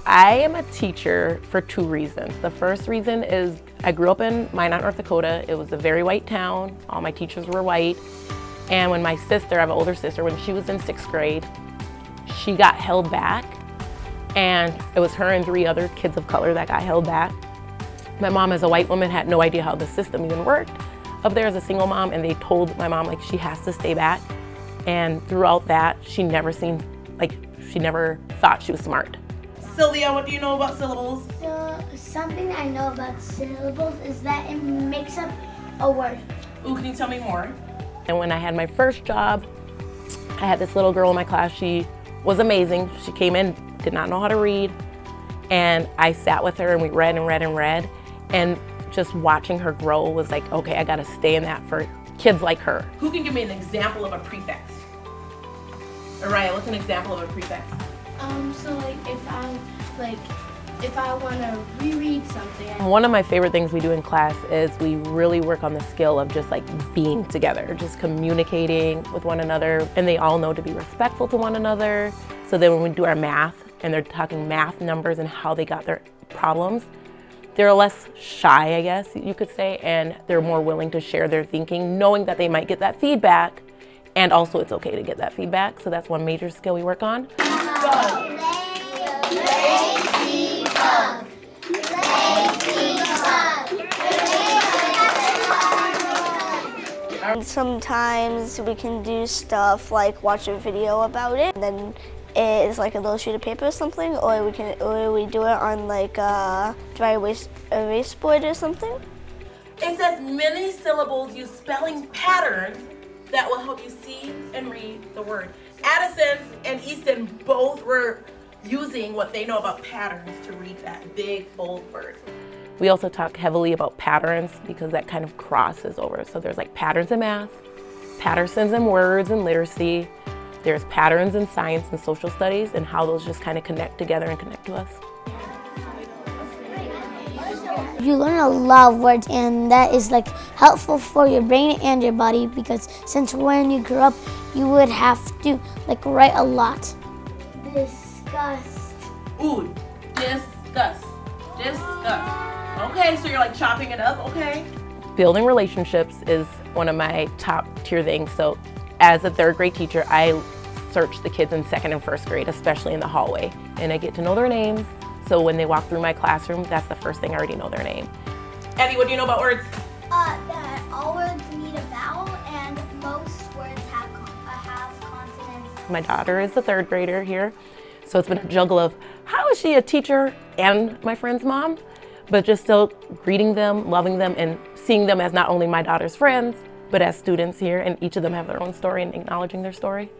I am a teacher for two reasons. The first reason is I grew up in Minot, North Dakota. It was a very white town. All my teachers were white. And when my sister, I have an older sister, when she was in 6th grade, she got held back. And it was her and 3 other kids of color that got held back. My mom, as a white woman, had no idea how the system even worked up there as a single mom, and they told my mom, like, she has to stay back. And throughout that, she never thought she was smart. Sylvia, what do you know about syllables? So, something I know about syllables is that it makes up a word. Ooh, can you tell me more? And when I had my first job, I had this little girl in my class. She was amazing. She came in, did not know how to read. And I sat with her and we read and read and read. And just watching her grow was like, okay, I gotta stay in that for kids like her. Who can give me an example of a prefix? Araya, what's an example of a prefix? So if I want to reread something. One of my favorite things we do in class is we really work on the skill of just like being together, just communicating with one another, and they all know to be respectful to one another. So then when we do our math and they're talking math numbers and how they got their problems, they're less shy, I guess you could say, and they're more willing to share their thinking, knowing that they might get that feedback, and also it's okay to get that feedback. So that's one major skill we work on. Sometimes we can do stuff like watch a video about it, and then it is like a little sheet of paper or something, or we do it on like a dry erase board or something. It says many syllables use spelling patterns that will help you see and read the word. Addison and Easton both were using what they know about patterns to read that big, bold word. We also talk heavily about patterns because that kind of crosses over. So there's like patterns in math, patterns in words and literacy. There's patterns in science and social studies and how those just kind of connect together and connect to us. You learn a lot of words, and that is like helpful for your brain and your body, because since when you grew up, you would have to like write a lot. Disgust. Ooh, discuss. Discuss. Okay, so you're like chopping it up, okay? Building relationships is one of my top tier things. So as a 3rd grade teacher, I search the kids in 2nd and 1st grade, especially in the hallway, and I get to know their names. So when they walk through my classroom, that's the first thing I already know their name. Eddie, what do you know about words? That all words need a vowel, and most words have consonants. My daughter is the 3rd grader here, so it's been a juggle of how is she a teacher and my friend's mom, but just still greeting them, loving them, and seeing them as not only my daughter's friends, but as students here, and each of them have their own story and acknowledging their story.